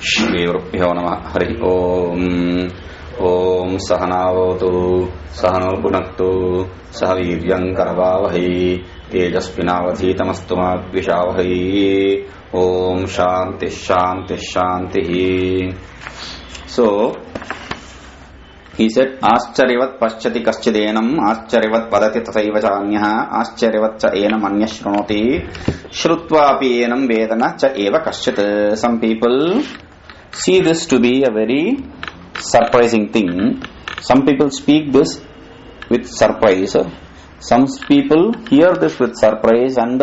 श्रीगुरुभ्यो नमः। हरि ओम। ओम सहनावतु सहनौ भुनक्तु सह वीर्यं करवावहै तेजस्विनावधीतमस्तु मा द्विषावहै। ओम शांति शांति शांति। So he said आश्चर्यवत् पश्यति कश्चिदेनम् आश्चर्यवत् वदति तथैव च अन्यः आश्चर्यवत् च एनम् अन्यः शृणोति श्रुत्वापि एनं वेद न च एव कश्चित्. Some people see this to be a very surprising thing. Some people speak this with surprise. Some people hear this with surprise, and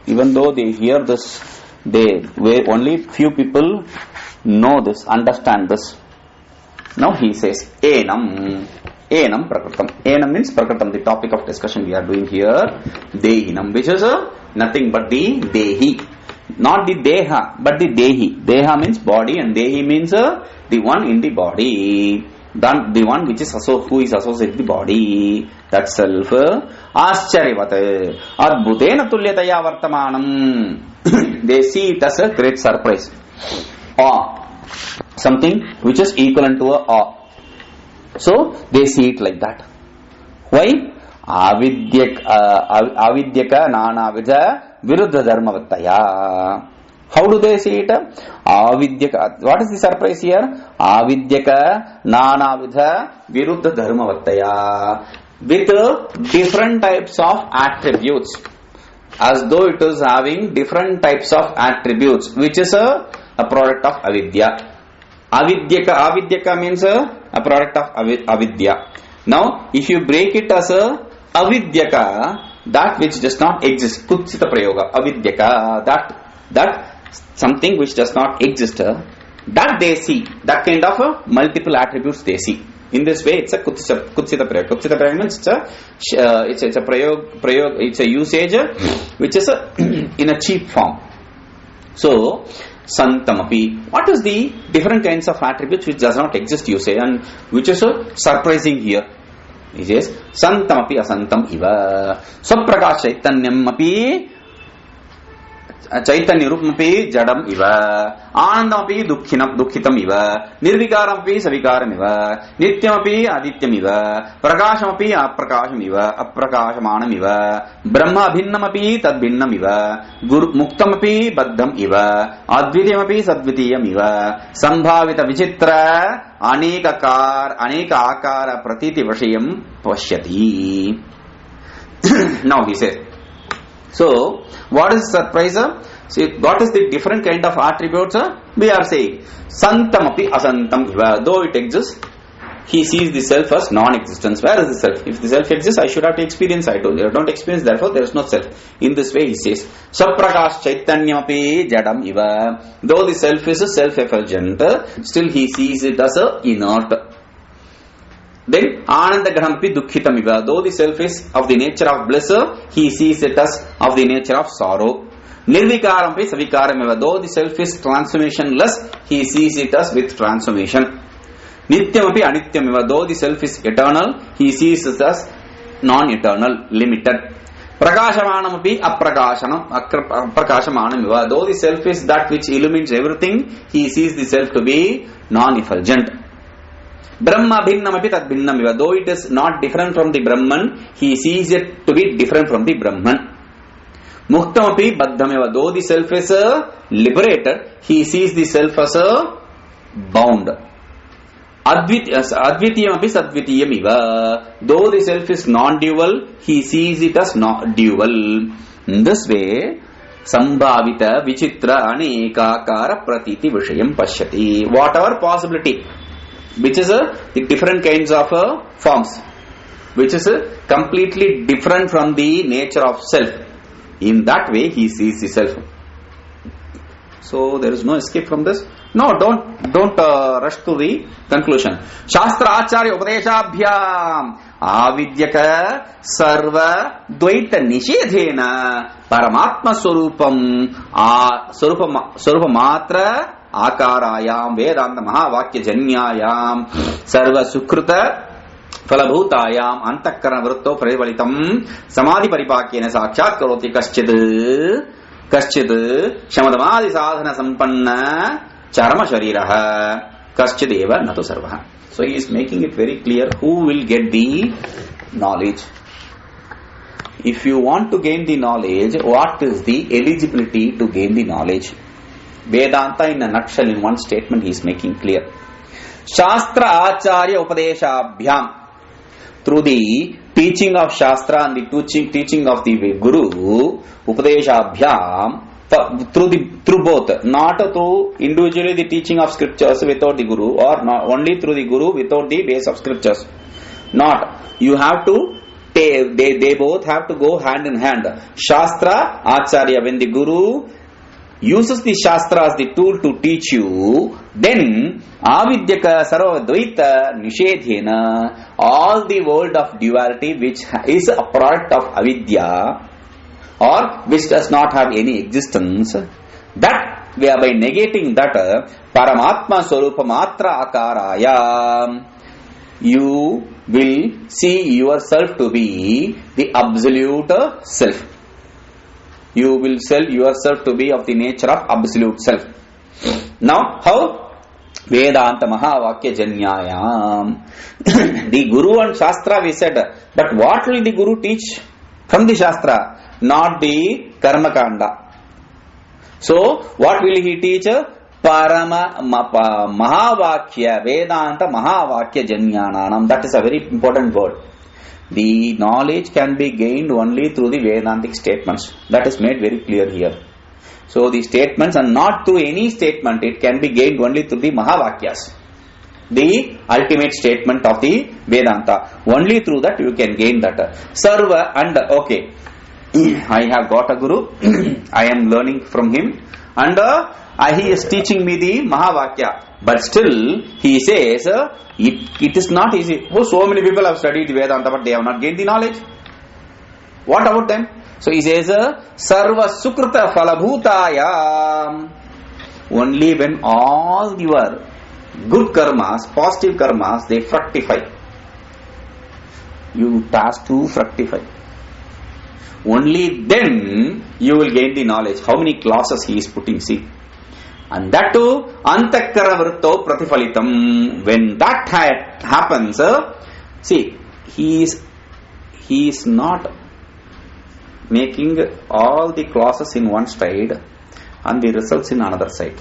even though they hear this, only few people know this, understand this. Now he says, Enam Prakritam. Enam means Prakritam, the topic of discussion we are doing here. Dehinam, which is nothing but the Dehi. Not the Deha, but the Dehi. Deha means body, and Dehi means the one in the body. The one which is who is associated with the body. That self. Ascharyavat. Adbhutena tulyataya vartamanam. They see it as a great surprise. Awe. Something which is equivalent to a awe. So they see it like that. Why? Avidyaka nanavidha viruddha dharmavattaya. How do they see it? Avidyaka. What is the surprise here? Avidyaka nanavidha viruddha dharmavattaya. With different types of attributes. As though it is having different types of attributes, which is a product of avidya. Avidyaka means a product of avidya. Now, if you break it as a avidyaka, that which does not exist, kutsita prayoga, avidyaka, that something which does not exist, that they see, that kind of multiple attributes they see. In this way, it's a kutsita prayoga. Kutsita prayoga means it's a prayoga, it's a usage which is in a cheap form. So, Santamapi. What is the different kinds of attributes which does not exist, you say, and which is so surprising here? He says, Santamapi asantam iva. Swaprakash chaitanyam api chaitanya rupamapi jadam iva. Anandamapi dukhitam iva. Nirvikaram api savikaram iva. Nityam api adityam iva. Prakasham api aprakasham iva. Aprakashamanam iva. Brahma bhinnam api tadbhinnam iva. Muktam api baddham iva. Advityam api sadvitiyam iva. Sambhavita vichitra aneka akara pratiti vashayam pashyati. Now he says, so what is surprise? See, what is the different kind of attributes? We are saying santam api asantam iva. Though it exists, he sees the self as non-existence. Where is the self? If the self exists, I should have to experience. I don't experience, therefore there is no self. In this way he says, Saprakash chaitanyam api jadam iva. Though the self is a self-effulgent, still he sees it as a inert. Then Ananda Granampi Dukhitam iva. Though the self is of the nature of bliss, he sees it as of the nature of sorrow. Nirvikarampi Savikaram iva. Though the self is transformationless, he sees it as with transformation. Nityamapi Anityam iva. Though the self is eternal, he sees it as non-eternal, limited. Prakashamanamapi Aprakashamanam iva. Though the self is that which illumines everything, he sees the self to be non-effulgent. Brahma bhinnamapi tad bhinnam iva. Though it is not different from the Brahman, he sees it to be different from the Brahman. Muktamapi baddham iva. Though the self is liberated, he sees the self as bound. Advitiyamapi sadvitiyam iva. Though the self is non-dual, he sees it as not dual. In this way, Sambhavita vichitra anekakara pratiti vishayam pashyati. Whatever possibility, which is the different kinds of forms, which is completely different from the nature of self. In that way, he sees the self. So there is no escape from this. No, don't rush to the conclusion. Shastra Acharya Upadeshabhyam Avidyaka Sarva Dvaita Nishedhena Paramatma Swarupam Matra Akarayam Vedanta Mahavakya Janyayam Sarva Sukruta Falabhutayam Antakarana Vrutto Prevalitam Samadhi Paripakyena Sakshat Karoti Kaschid शमदमादि साधन संपन्न charma shariraha kaschideva natu sarvaha. So he is making it very clear who will get the knowledge. If you want to gain the knowledge, what is the eligibility to gain the knowledge? Vedanta in a nutshell, in one statement, he is making clear. Shastra Acharya Upadeshabhyam. Through the teaching of Shastra and the teaching of the Guru, Upadeshabhyam, through both, not through individually the teaching of scriptures without the Guru, or not only through the Guru without the base of scriptures. Not. You have to, they both have to go hand in hand. Shastra, Acharya, when the Guru uses the Shastra as the tool to teach you, then Avidyaka Sarvadvaita Nishedhena, all the world of duality which is a product of avidya or which does not have any existence, that by negating that, Paramatma Swarupa Matra Akaraya, you will see yourself to be the absolute self. You will sell yourself to be of the nature of absolute self. Now, how? Vedanta Mahavakya Janyayam. The Guru and Shastra we said, but what will the Guru teach from the Shastra? Not the Karma Kanda. So, what will he teach? Parama Mahavakya, Vedanta Mahavakya Janyananam. That is a very important word. The knowledge can be gained only through the Vedantic statements. That is made very clear here. So the statements are not through any statement. It can be gained only through the Mahavakyas, the ultimate statement of the Vedanta. Only through that you can gain that. Sarva and okay, I have got a Guru. I am learning from him, and he is teaching me the Mahavakya. But still, he says, it is not easy. Oh, so many people have studied Vedanta, but they have not gained the knowledge. What about them? So he says, Sarva Sukrita Falabhutaya. Only when all your good karmas, positive karmas, they fructify. You task to fructify. Only then you will gain the knowledge. How many clauses he is putting, see. And that too, Antakara Vrutto Pratifalitam. When that happens, see, he is not making all the clauses in one side and the results in another side.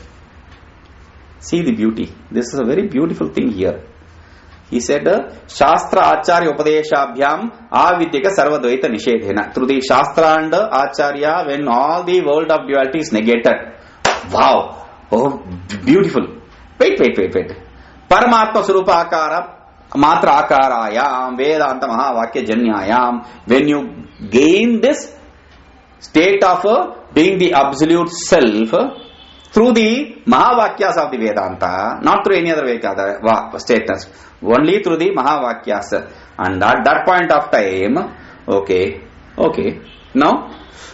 See the beauty. This is a very beautiful thing here. He said, Shastra Acharya Upadeshabhyam Avidyaka Sarvadvaita Nishedhena. Through the Shastra and Acharya, when all the world of duality is negated. Wow! Oh, beautiful. Wait. Paramatma Swarupa Akara Matra Akarayam Vedanta Mahavakya Janyayam. When you gain this state of being the absolute self through the Mahavakyas of the Vedanta, not through any other statements, only through the Mahavakyas. And at that point of time, okay. Now,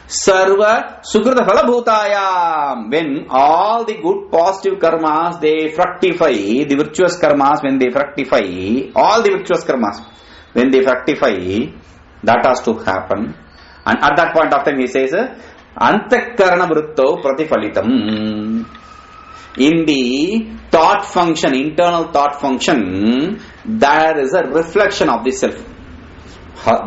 Sarva Sukrita Falabhutayam. When all the good positive karmas they fructify, the virtuous karmas when they fructify, all the virtuous karmas when they fructify, that has to happen. And at that point of time he says, Antakarana Vrutto Pratifalitam. In the thought function, internal thought function, there is a reflection of the self.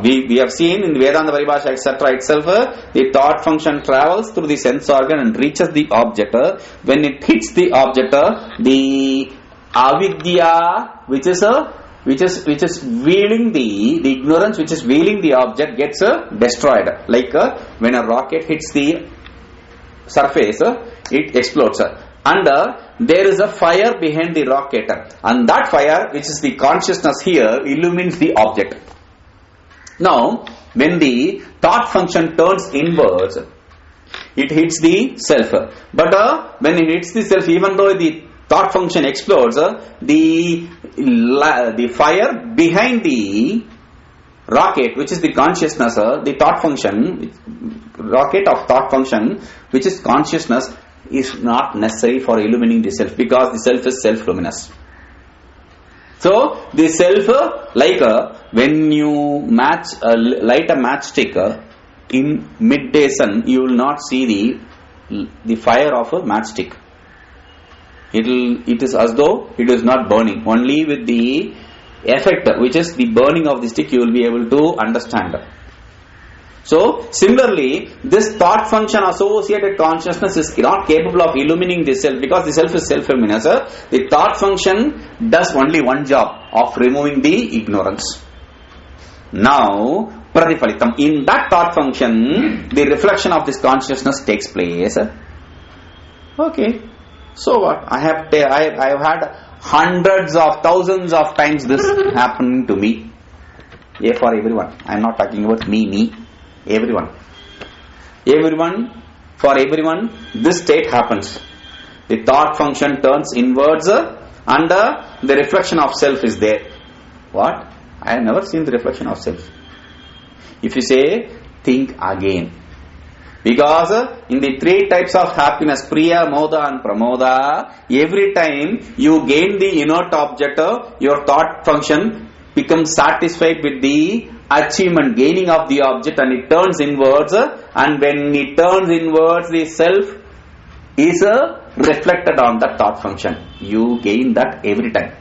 We have seen in the Vedanta Paribhasha etc. itself, the thought function travels through the sense organ and reaches the object. When it hits the object, the avidya which is veiling the ignorance which is veiling the object gets destroyed. Like when a rocket hits the surface, it explodes. And there is a fire behind the rocket, and that fire, which is the consciousness here, illumines the object. Now, when the thought function turns inwards, it hits the self. But when it hits the self, even though the thought function explodes, the fire behind the rocket, which is the consciousness, the thought function, rocket of thought function, which is consciousness, is not necessary for illumining the self, because the self is self-luminous. So, the self, like when you light a matchstick in midday sun, you will not see the fire of a matchstick. It is as though it is not burning. Only with the effect, which is the burning of the stick, you will be able to understand. So, similarly, this thought function associated consciousness is not capable of illumining the self, because the self is self-luminous. The thought function does only one job, of removing the ignorance. Now, pratipalitam. In that thought function, the reflection of this consciousness takes place. Okay. So what? I have had hundreds of thousands of times this happening to me. Yeah, for everyone. I am not talking about me. Everyone. For everyone, this state happens. The thought function turns inwards and the reflection of self is there. What? I have never seen the reflection of self. If you say, think again. Because in the three types of happiness, Priya, Moda and Pramoda, every time you gain the inert object, your thought function becomes satisfied with the achievement, gaining of the object, and it turns inwards, and when it turns inwards, the self is reflected on that thought function. You gain that every time.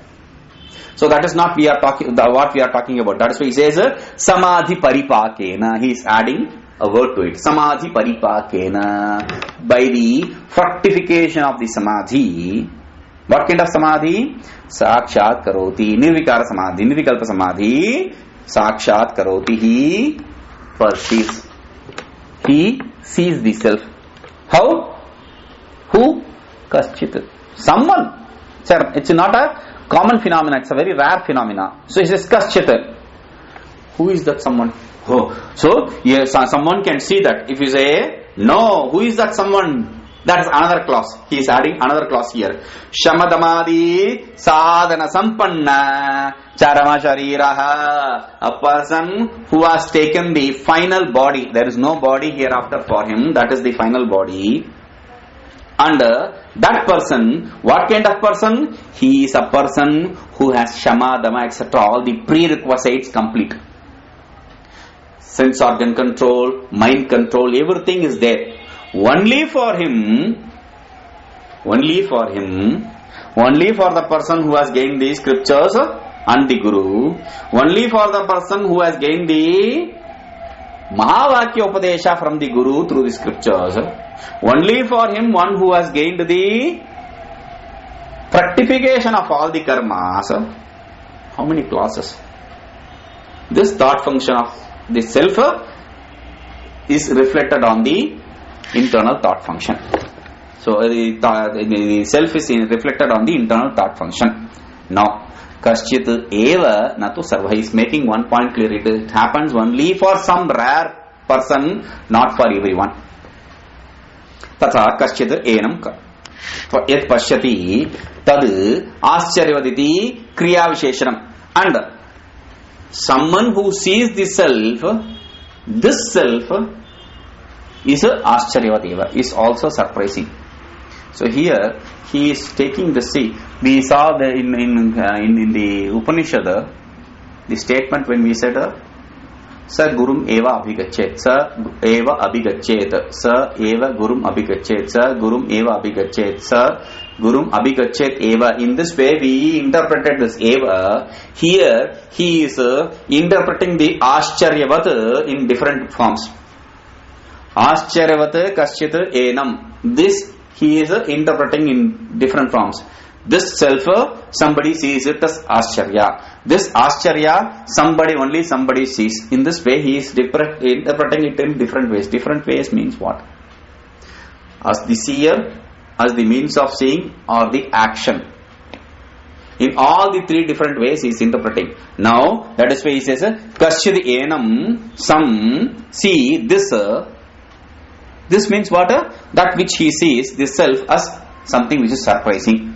So that is not what we are talking about. That is why he says Samadhi Paripakena. He is adding a word to it. Samadhi Paripakena. By the fructification of the Samadhi. What kind of Samadhi? Sakshat Karoti. Nirvikara Samadhi. Nirvikalpa Samadhi. Sakshat Karoti. He perceives. He sees the self. How? Who? Kaschit. Someone. Sir, it's not a common phenomena, it's a very rare phenomena. So he says Kaschit. Who is that someone? Oh. So yes, someone can see that. If you say no, who is that someone? That is another clause. He is adding another clause here. Shamadamadi sadhana sampanna charama shariraha. A person who has taken the final body. There is no body hereafter for him. That is the final body. And that person, what kind of person? He is a person who has shama, dama, etc. All the prerequisites complete. Sense organ control, mind control, everything is there. Only for him, only for the person who has gained the scriptures and the Guru, only for the person who has gained the Mahavakya Upadesha from the Guru through the scriptures, only for him, one who has gained the fructification of all the karmas. How many clauses? This thought function of the self is reflected on the internal thought function. So the self is reflected on the internal thought function. Now, Kaschit eva natu sarva. He is making one point clear. It happens only for some rare person, not for everyone. Tatha kaschit enam yat pashyati tad ascharyavaditi kriya visheshanam. And someone who sees the self, this self is ascharyavateva, is also surprising. So here he is taking the see. We saw the in the Upanishad the statement when we said Sa Gurum Eva Abhigachet, Sa Eva Abhigachet, Sa Eva Gurum Abhigachet, Sa Gurum Eva Abhigachet, Sa Gurum Abhigachet Eva. In this way we interpreted this Eva. Here he is interpreting the Ascharyavat in different forms. Ascharyavat Kaschit Enam. This he is interpreting in different forms. This self, somebody sees it as Ascharya. This Ascharya, somebody sees. In this way, he is interpreting it in different ways. Different ways means what? As the seer, as the means of seeing, or the action. In all the three different ways, he is interpreting. Now, that is why he says, Kaschid enam, some see this. This means what? That which he sees, this self, as something which is surprising.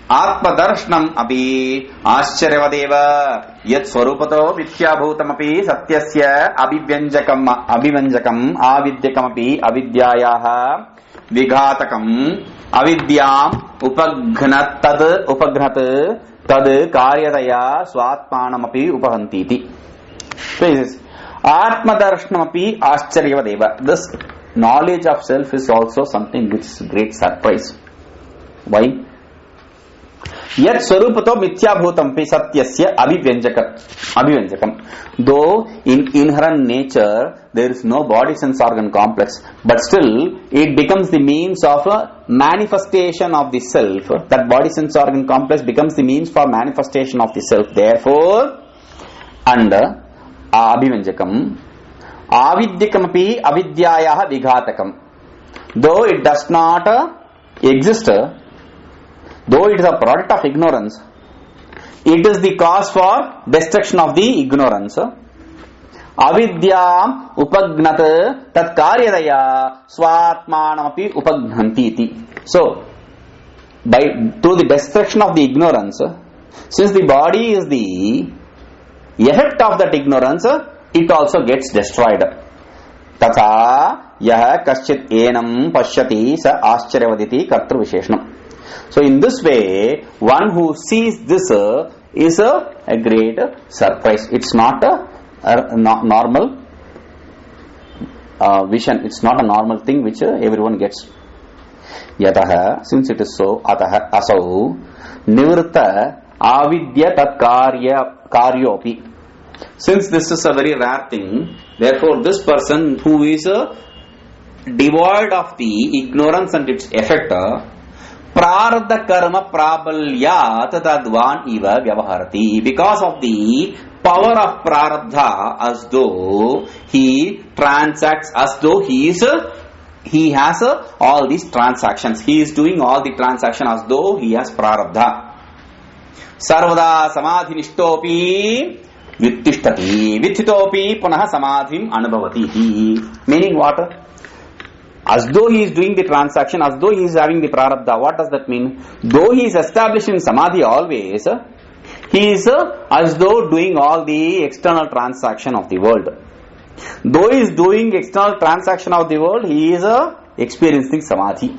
Atmadarshanam api ascharyavadeva yat swarupato vidyabhutamapi satyasya abhivyanjakam avidyakamapi avidyayaha vighatakam avidyam upaghnat tad karyadaya swatmanamapi upahantiti. So he says Atmadarshanamapi ascharyavadeva. This knowledge of self is also something which is great surprise. Why? Yet swarupato mithyabhutampi satyasya abhivanjakam. Though in inherent nature there is no body sense organ complex, but still it becomes the means of a manifestation of the self. That body sense organ complex becomes the means for manifestation of the self. Therefore, under abhivanjakam, avidyakamapi avidyayaha vighatakam. Though it does not exist, though it is a product of ignorance, it is the cause for destruction of the ignorance. Avidyam upagnat tat karyadaya swatmanamapi upagnanti iti. So, through the destruction of the ignorance, since the body is the effect of that ignorance, it also gets destroyed. Tatha yah kaschit enam pashyati sa ascharevaditi kartru visheshanam. So in this way, one who sees this is a great surprise. It's not a normal vision. It's not a normal thing which everyone gets. Yataha, since it is so, ataha asau nivritta avidya tat karyopi. Since this is a very rare thing, therefore this person who is devoid of the ignorance and its effect, prarabdha karma prabalyat tadvan iva vyavaharati. Because of the power of prarabdha, as though he transacts, as though he has all these transactions. He is doing all the transaction as though he has prarabdha. Sarvada samadhi nishtopi vittishtati vitthitopi punaha samadhim anubhavati. Meaning what? As though he is doing the transaction, as though he is having the prarabdha. What does that mean? Though he is established in samadhi always, he is as though doing all the external transaction of the world. Though he is doing external transaction of the world, he is experiencing samadhi.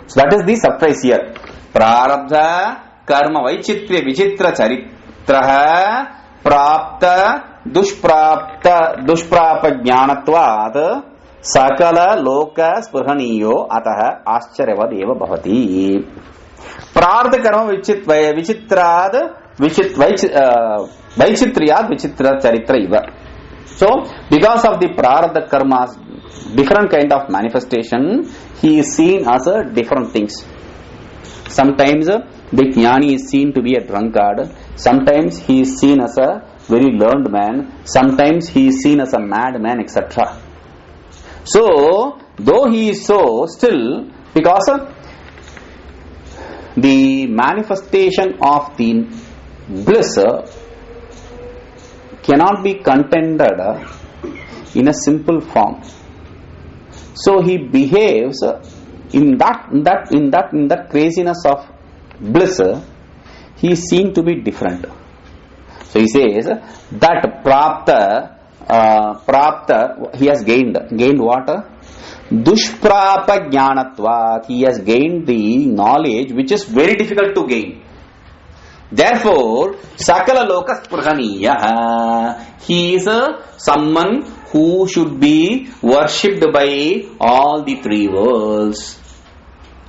So that is the surprise here. Prarabdha karma vaichitra vichitra charitraha prapta dushprapa jnanatvat sakala loka spurhaniyo ataha ascharavad eva bhavati. Prarabdha karma vichitrad vaichitriyad vichitra charitra iva. So, because of the prarabdha karma's different kind of manifestation, he is seen as different things. Sometimes the jnani is seen to be a drunkard. Sometimes he is seen as a very learned man. Sometimes he is seen as a madman, etc. So, though he is so, still, because the manifestation of the bliss cannot be contended in a simple form. So he behaves in that craziness of bliss. He is seen to be different. So he says that prapta he has gained what? Dushprapa jnanatvat. He has gained the knowledge which is very difficult to gain. Therefore, sakala loka spurhaniya. He is someone who should be worshipped by all the three worlds.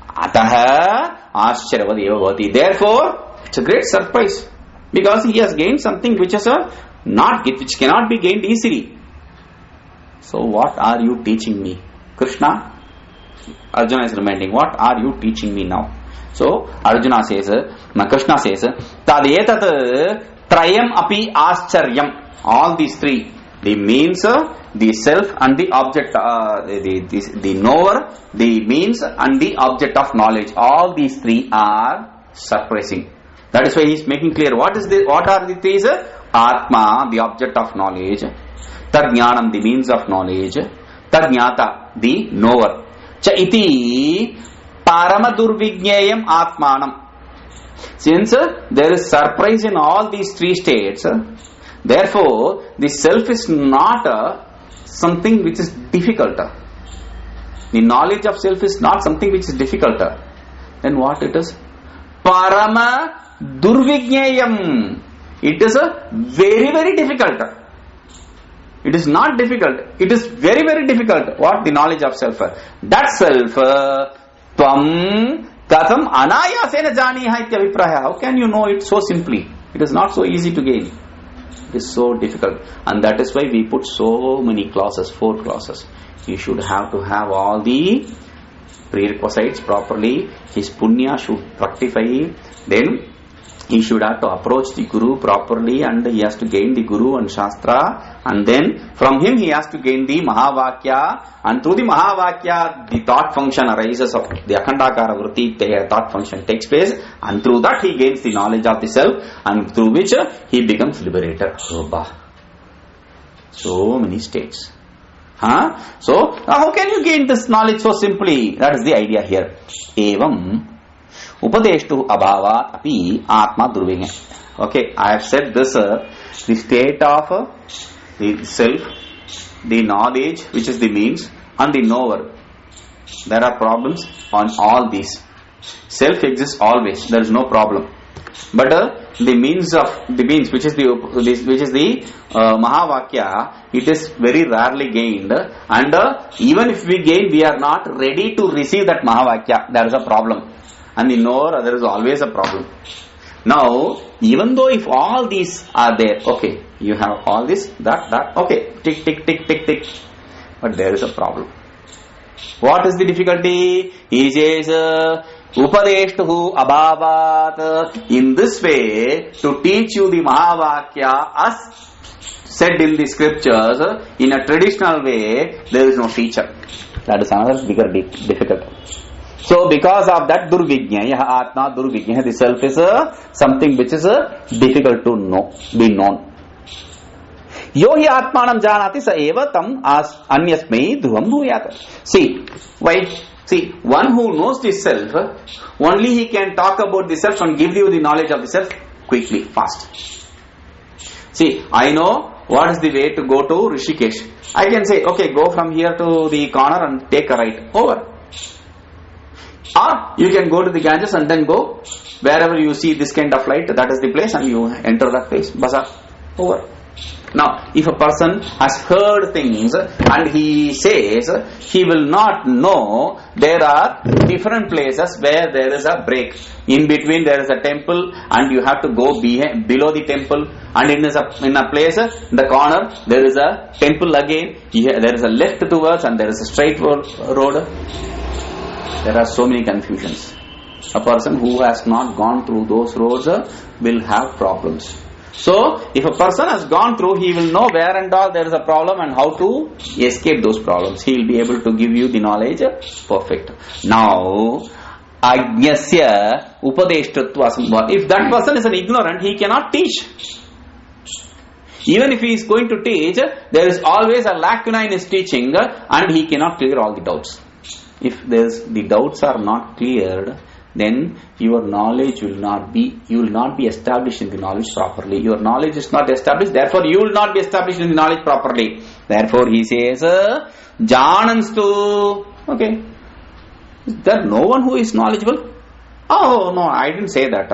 Ataha ascharavad eva bhavati. Therefore, it's a great surprise because he has gained something which cannot be gained easily. So, what are you teaching me, Krishna? Arjuna is reminding, what are you teaching me now? So, Krishna says, Tadetat trayam api ascharyam. All these three, the means, the self and the object, the knower, the means and the object of knowledge. All these three are surprising. That is why he is making clear what are the three? Atma, the object of knowledge. Tadjnanam, the means of knowledge. Tadjnata, the knower. Cha iti paramadurvijneyam atmanam. Since there is surprise in all these three states, therefore the self is not something which is difficult. The knowledge of self is not something which is difficult. Then what it is? Parama durvijneyam. It is very, very difficult. It is not difficult. It is very, very difficult. What? The knowledge of self. That self, tvam Katham anayasena janiha ityabhipraya. How can you know it so simply? It is not so easy to gain. It is so difficult. And that is why we put so many clauses, 4 clauses. You should have to have all the prerequisites properly. His punya should fructify. Then he should have to approach the Guru properly, and he has to gain the Guru and Shastra, and then from him he has to gain the Mahavakya, and through the Mahavakya the thought function arises of the Akhandakara Vritti, the thought function takes place, and through that he gains the knowledge of the self, and through which he becomes liberated. So many states. So how can you gain this knowledge so simply? That is the idea here. Evam Upadeshtu abhavat api atma durvigya. Okay, I have said this, the state of the self, the knowledge which is the means, and the knower. There are problems on all these. Self exists always, there is no problem. But the means which is the Mahavakya, it is very rarely gained, and even if we gain, we are not ready to receive that Mahavakya. There is a problem. And the knower, there is always a problem. Now, even though if all these are there, okay, you have all this, that, okay, tick, tick, tick, tick, tick. But there is a problem. What is the difficulty? He says, Upadeshtuhu abhavat. In this way, to teach you the Mahavakya as said in the scriptures, in a traditional way, there is no teacher. That is another bigger difficulty. So because of that durvigya, atma durvigya, the self is something which is difficult to know, be known. Yo hi atmanam janati sa eva tam anyasmai dhruvam bhuyat. See, why? See, one who knows the self, only he can talk about the self and give you the knowledge of the self quickly, fast. See, I know what is the way to go to Rishikesh. I can say, okay, go from here to the corner and take a right. Over. Or you can go to the Ganges and then go wherever you see this kind of light, that is the place, and you enter that place. Bazaar. Over. Now, if a person has heard things and he says he will not know, there are different places where there is a break. In between there is a temple and you have to go below the temple, and in a place, in the corner, there is a temple again. There is a left towards and there is a straight road. There are so many confusions. A person who has not gone through those roads will have problems. So, if a person has gone through, he will know where and all there is a problem and how to escape those problems. He will be able to give you the knowledge perfect. Now, Ajnasya Upadeshtatva Sambhava. If that person is an ignorant, he cannot teach. Even if he is going to teach, there is always a lacuna in his teaching and he cannot clear all the doubts. If the doubts are not cleared, then your knowledge will not be, you will not be established in the knowledge properly. Your knowledge is not established, therefore you will not be established in the knowledge properly. Therefore he says, Jananstu. Okay. Is there no one who is knowledgeable? Oh, no, I didn't say that.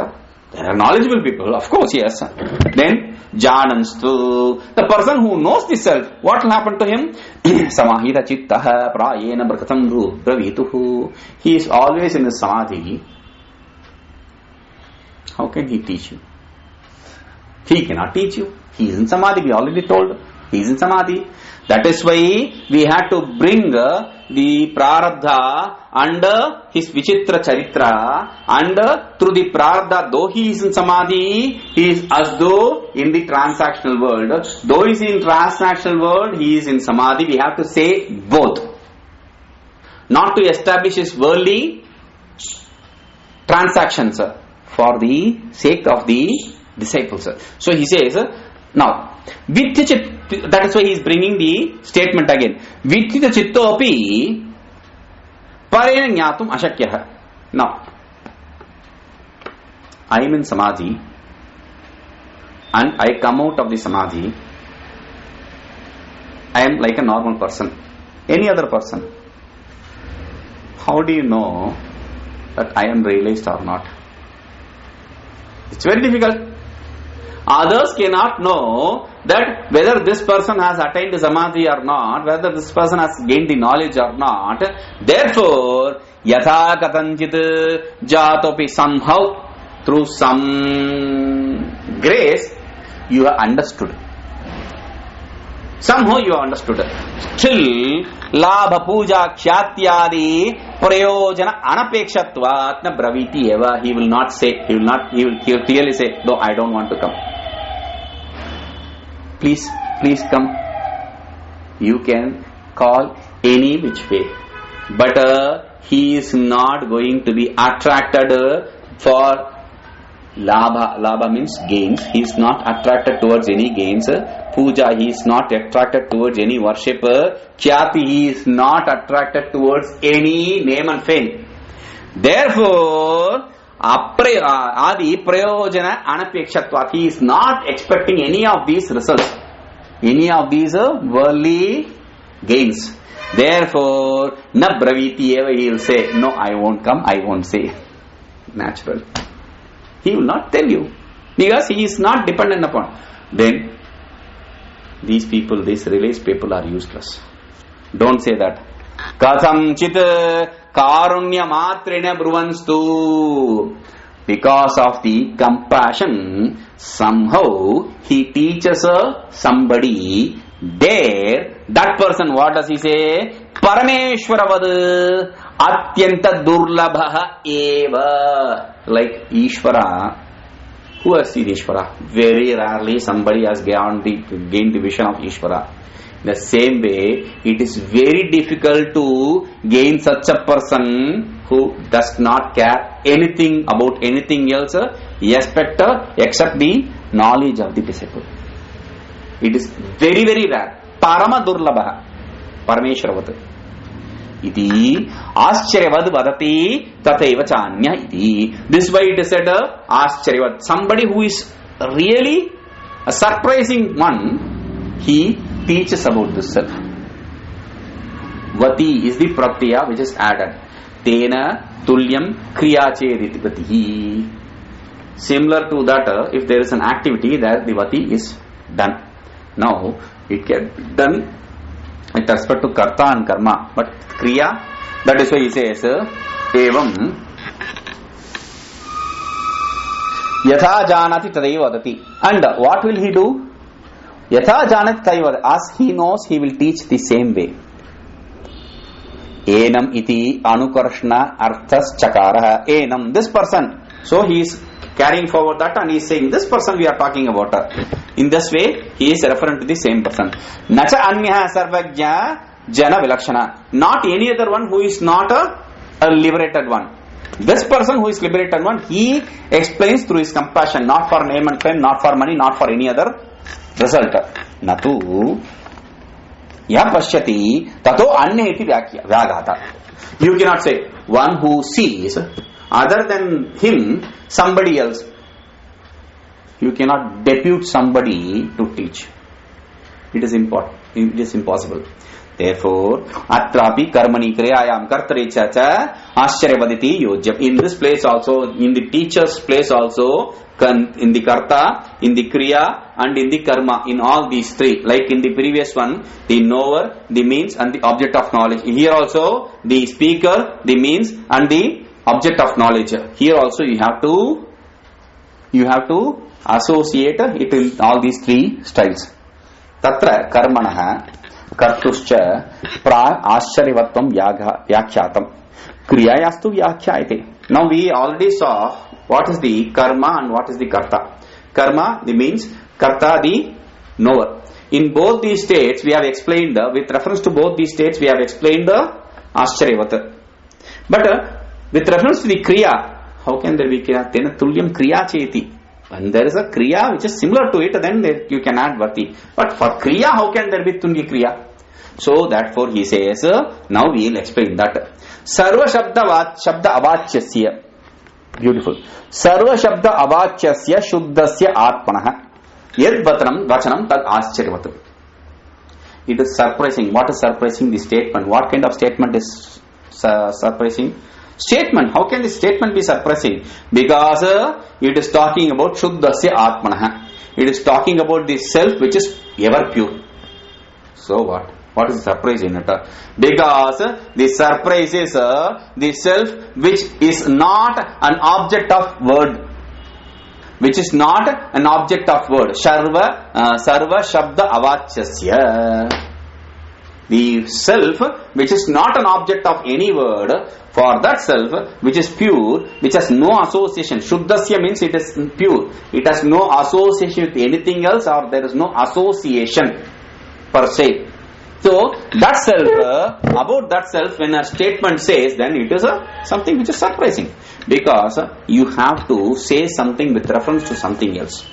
There are knowledgeable people, of course, yes. Then, Jananstu. The person who knows the self, what will happen to him? Samahita chittaha prayena brakatam bravituhu. He is always in his samadhi. How can he teach you? He cannot teach you. He is in samadhi, we already told. He is in samadhi. That is why we had to bring the prarabdha and his vichitra charitra, and through the prarabdha, though he is in samadhi, he is as though in the transactional world. Though he is in transactional world, he is in samadhi. We have to say both. Not to establish his worldly transactions for the sake of the disciples. So he says, now, that is why he is bringing the statement again. Vittita chittopi parena jnatum ashakyah. Now, I am in samadhi and I come out of the samadhi. I am like a normal person, any other person. How do you know that I am realized or not? It's very difficult. Others cannot know that whether this person has attained samadhi or not, whether this person has gained the knowledge or not. Therefore, yatha katanchit jatopi somehow through some grace you have understood. Somehow you have understood. Still, labha puja kshatyadi prayojana anapekshatvat na braviti eva. He will not say, he will clearly say, no, I don't want to come. Please come. You can call any which way. But he is not going to be attracted for labha. Labha means gains. He is not attracted towards any gains. Puja, he is not attracted towards any worship. Khyati, he is not attracted towards any name and fame. Therefore, adi prayojana anapekshatvat. He is not expecting any of these results, any of these worldly gains. Therefore, na braviti eva, he will say, no, I won't come, I won't say. Natural. He will not tell you because he is not dependent upon. Then these people, these religious people are useless. Don't say that. Katham chit karunya matrena bruvanstu. Because of the compassion, somehow he teaches somebody there. That person, what does he say? Parameshwaravad atyanta durlabha eva. Like Ishvara. Who has seen Ishvara? Very rarely somebody has gained the vision of Ishvara. In the same way, it is very difficult to gain such a person who does not care anything about anything else except the knowledge of the disciple. It is very, very rare. Parama durlabha. Parameshwaravat. Iti ascharyavad vadati tathaiva chanya iti. This way it is said ascharyavad. Somebody who is really a surprising one, he teaches about this self. Vati is the pratyaya which is added. Tena tulyam kriya chediti vatihi. Similar to that, if there is an activity, that the vati is done. Now it can be done with respect to karta and karma, but kriya, that is why he says evam yatha janati tadaiva vadati. And what will he do? Yatha janati tadaiva, as he knows, he will teach the same way. Enam iti anukarshna arthas chakaraha. Enam, this person. So he is carrying forward that and he is saying, this person we are talking about. In this way, he is referring to the same person. Nacha anyaha sarvajya jana vilakshana. Not any other one who is not a liberated one. This person who is liberated one, he explains through his compassion, not for name and fame, not for money, not for any other result. Natu ya pashyati tato anya iti vyagata. You cannot say one who sees other than him somebody else. You cannot depute somebody to teach. It is important. It is impossible. Therefore, atrapi karmani kriyayam kartarecha cha ascharya yojyam. In this place also, in the teacher's place also, in the karta, in the kriya and in the karma, in all these three. Like in the previous one, the knower, the means and the object of knowledge. Here also, the speaker, the means and the object of knowledge. Here also you have to associate it in all these three styles. Tatra karmanaha kartuscha pra ascharyavatvam vyakyatam kriyayastu vyakhyayate. Now we already saw what is the karma and what is the karta. Karma, the means, karta, the knower. In both these states we have explained, with reference to both these states we have explained the ascharyavat. But with reference to the kriya, how can there be kriya? Tena tulyam kriya cheti. When there is a kriya which is similar to it, then you can add vati. But for kriya, how can there be tulya kriya? So therefore he says, now we will explain that. Sarva shabda avachyasya. Beautiful. Sarva shabda avachyasya shuddhasya atmanaha. Yad vachanam tad ascharyavat. It is surprising. What is surprising? The statement. What kind of statement is surprising? Statement. How can this statement be surprising? Because it is talking about shuddhasya atmanaha. It is talking about the self which is ever pure. So what? What is the surprise in it? Because the surprise is the self which is not an object of word. Which is not an object of word. Sarva Shabda Avachyasya. The self which is not an object of any word, for that self which is pure, which has no association. Shuddhasya means it is pure. It has no association with anything else, or there is no association per se. So that self, about that self, when a statement says, then it is something which is surprising, because you have to say something with reference to something else.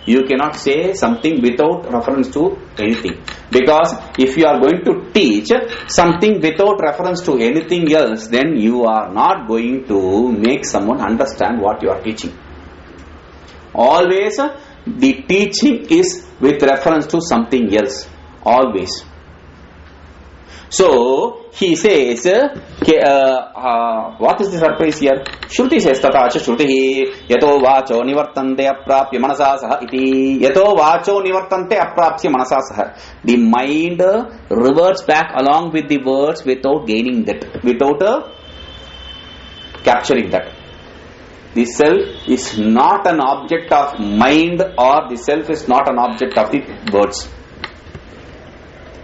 You cannot say something without reference to anything, because if you are going to teach something without reference to anything else, then you are not going to make someone understand what you are teaching. Always the teaching is with reference to something else. Always. So he says, what is the surprise here? Shruti says, Tatacha Shruti yato vacho nivartante aprapya manasa saha iti. Yato vacho nivartante aprapya manasa saha. The mind reverts back along with the words without gaining that, without capturing that. The self is not an object of mind, or the self is not an object of the words.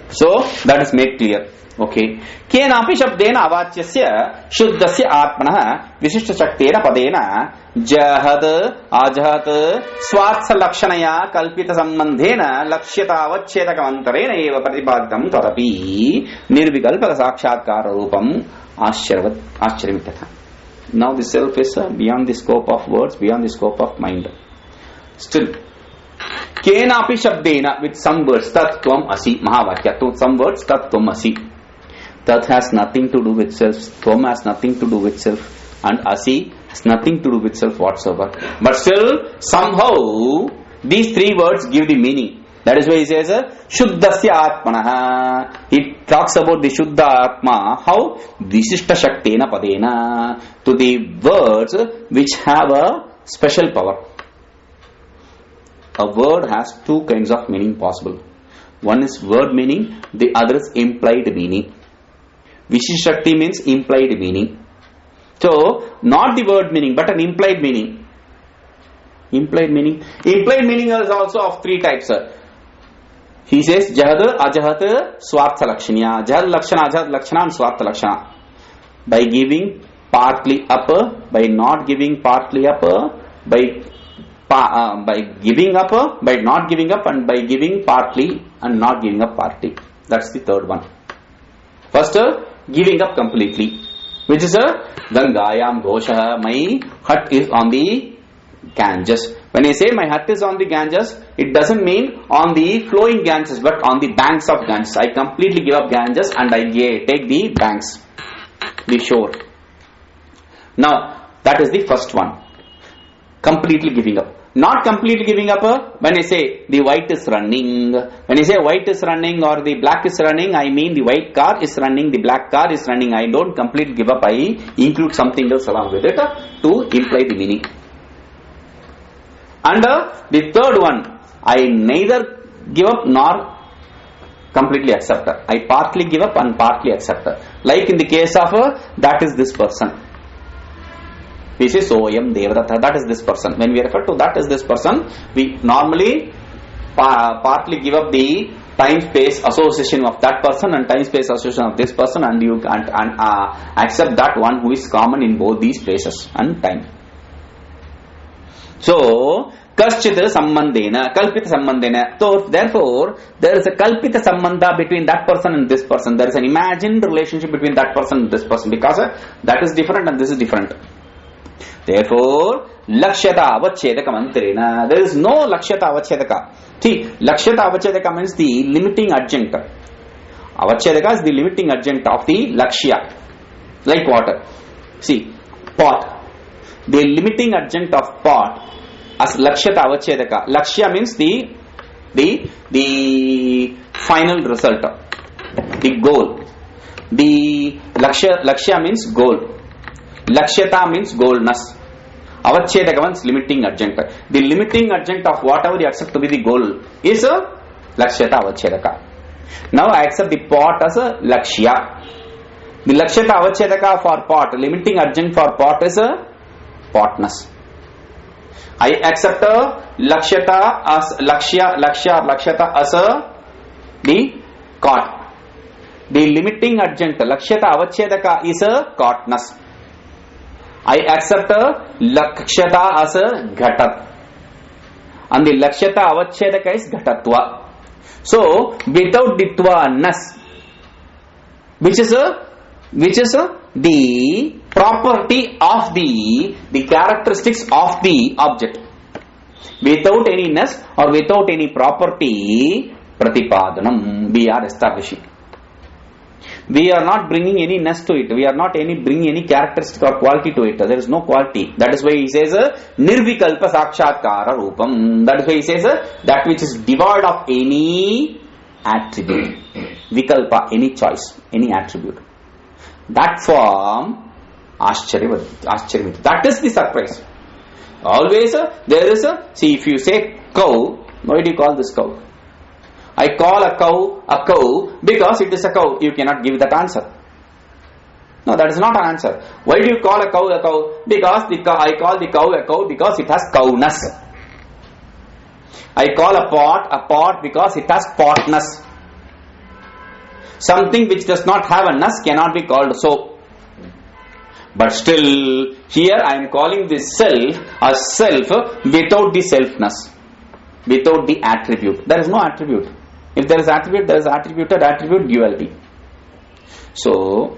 So that is made clear. Okay. Kenapi shabdena avachyasya shuddhasya atmanah visishta shaktena padena jahad ajhat swartha lakshanaya kalpita sambandhena lakshyata avachhedakamantharena eva pratipaditam tadapi nirvikalpaka sakshatkara rupam ashcharyamitatha. Now the self is beyond the scope of words, beyond the scope of mind. Still, kenapi shabdena, with some words, tat tvam asi, mahavakya, to some words, tat tvam asi. Tat has nothing to do with self, tvam has nothing to do with self, and asi has nothing to do with self whatsoever. But still, somehow, these three words give the meaning. That is why he says, Shuddhasya Atmanaha. He talks about the Shuddha Atma, how? Visishta Shaktena Padena, to the words which have a special power. A word has two kinds of meaning possible. One is word meaning, the other is implied meaning. Vishishakti means implied meaning. So, not the word meaning, but an implied meaning. Implied meaning. Implied meaning is also of three types. He says, Jahad, Ajahat, Swartha Lakshanya. Jahad Lakshana, Ajahat Lakshana, and Swartha Lakshana. By giving partly up, by not giving partly up, by giving up, by not giving up, and by giving partly and not giving up partly. That's the third one. First, giving up completely, which is Gangayam Ghosha. My hut is on the Ganges. When I say my hut is on the Ganges, it doesn't mean on the flowing Ganges, but on the banks of Ganges. I completely give up Ganges and I take the banks, the shore. Now, that is the first one. Completely giving up. Not completely giving up, when I say the white is running, when I say white is running or the black is running, I mean the white car is running, the black car is running. I don't completely give up, I include something else along with it to imply the meaning. And the third one, I neither give up nor completely accept. I partly give up and partly accept. Like in the case of that is this person. We say Soyam Devadatta, that is this person. When we refer to that is this person, we normally partly give up the time-space association of that person and time-space association of this person, and you accept that one who is common in both these places and time. So, Kaschita Sambandhena, Kalpita Sambandhena. So, therefore, there is a Kalpita Sambandha between that person and this person. There is an imagined relationship between that person and this person, because that is different and this is different. Therefore, Lakshyata Avachedaka Mantrena. There is no Lakshyata Avachedaka. See, Lakshyata Avachedaka means the limiting adjunct. Avachedaka is the limiting adjunct of the Lakshya. Like water. See, pot. The limiting adjunct of pot as Lakshyata Avachedaka. Lakshya means the final result. The goal. The Lakshya means goal. Lakshyata means goalness. Avachedaka means limiting adjunct. The limiting adjunct of whatever you accept to be the goal is Lakshyata Avachedaka. Now I accept the pot as a lakshya. The lakshyata avachedaka for pot, limiting adjunct for pot is a potness. I accept lakshyata as lakshyata as the caught. The limiting adjunct lakshyata avachedaka is a caughtness. I accept lakshyata as a ghatat, and the lakshyata avachedaka is ghatatva. So without the tva-ness, which is the property of the characteristics of the object, without any ness or without any property, pratipadanam, we are establishing. We are not bringing any ness to it. We are not bringing any characteristic or quality to it. There is no quality. That is why he says nirvikalpa sakshatkara rupam. That is why he says that which is devoid of any attribute. Vikalpa, any choice, any attribute. That form, Ascharya. That is the surprise. Always there is see, if you say cow, why do you call this cow? I call a cow because it is a cow. You cannot give that answer. No, that is not an answer. Why do you call a cow? Because I call the cow a cow because it has cowness. I call a pot because it has potness. Something which does not have a ness cannot be called so. But still, here I am calling this self as self without the selfness, without the attribute. There is no attribute. If there is attribute, there is attributed attribute duality. So,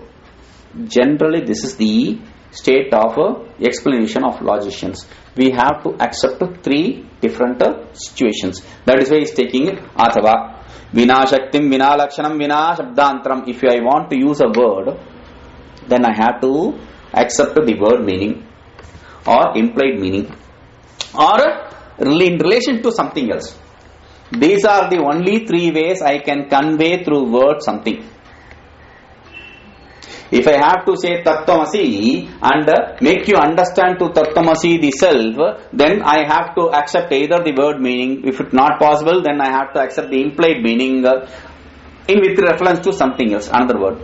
generally this is the state of explanation of logicians. We have to accept three different situations. That is why he is taking Athava. Vina Shaktim, Vina Lakshanam, Vina Shabdantram. If I want to use a word, then I have to accept the word meaning or implied meaning or in relation to something else. These are the only three ways I can convey through word something. If I have to say Tattvamasi and make you understand to Tattvamasi the self, then I have to accept either the word meaning. If it's not possible, then I have to accept the implied meaning in with reference to something else, another word.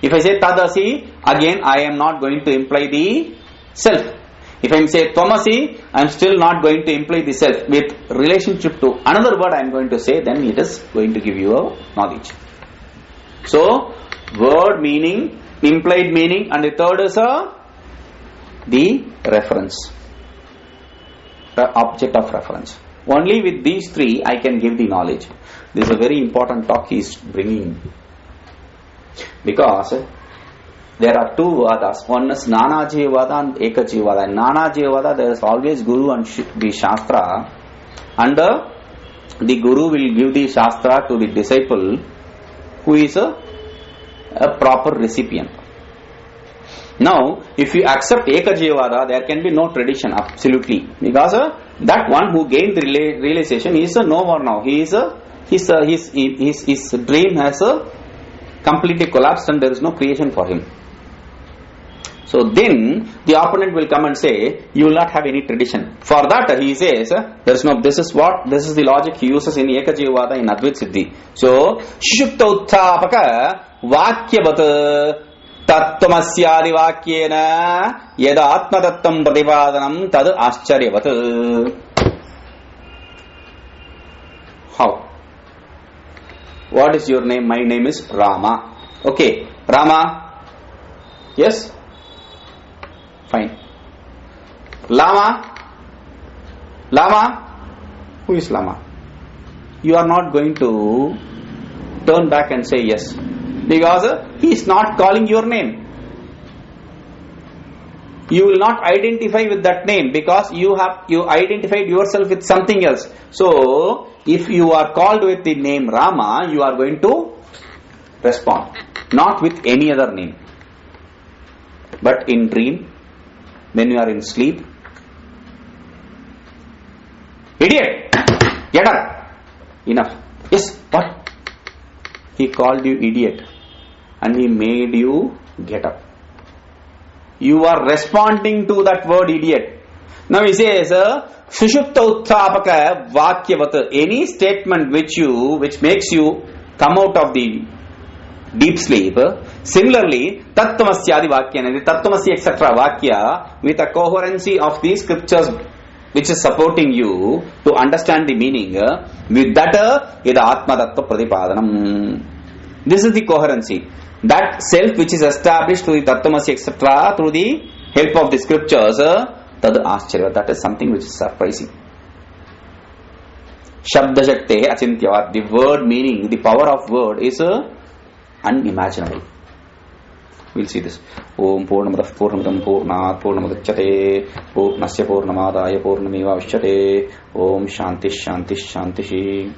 If I say Tadasi, again I am not going to imply the self. If I say Tvamasi, I am still not going to imply the self. With relationship to another word I am going to say, then it is going to give you a knowledge. So, word meaning, implied meaning, and the third is the reference, the object of reference. Only with these three I can give the knowledge. This is a very important talk he is bringing, because there are two vadas. One is Nanajiva Vada and Ekajiva Vada. In Nanajiva Vada there is always Guru and the Shastra, and the Guru will give the Shastra to the disciple who is a proper recipient. Now, if you accept Ekajiva Vada, there can be no tradition, absolutely, because that one who gained the realization is no more now. His dream has completely collapsed and there is no creation for him. So then the opponent will come and say, you will not have any tradition. For that he says, there is no, this is the logic he uses in Ekajiva Vada in Advaita Siddhi. So, Shishupta Uttapaka Vakyavat Tattvamasyadi Vakyena Yada Atma Tattam Pratipadanam Tad Ascharyavat. How? What is your name? My name is Rama. Okay, Rama. Yes? Fine. Lama. Who is Lama? You are not going to turn back and say yes, because he is not calling your name. You will not identify with that name because you identified yourself with something else. So, if you are called with the name Rama, you are going to respond, not with any other name. But in dream, when you are in sleep, idiot, get up, enough. Yes, what? He called you idiot and he made you get up. You are responding to that word idiot. Now he says, Sushupta Uttapaka Vakyavat, any statement which makes you come out of the deep sleep. Similarly, Tattvamasyadi Vakya, the Tattvamasi etc. Vakya, with a coherency of these scriptures which is supporting you to understand the meaning, with that, Ida Atma Tattva Pradipadanam. This is the coherency. That self which is established through the Tattvamasi etc. through the help of the scriptures, Tad Ascharya, that is something which is surprising. Shabda Shakte Achintyavat, the word meaning, the power of word is unimaginable. We'll see this. Om Purnamadav Purnamidam Purnat Purnamudachyate Purnasya Purnamadaya Purnameva Vishyate. Om Shanti Shanti Shanti.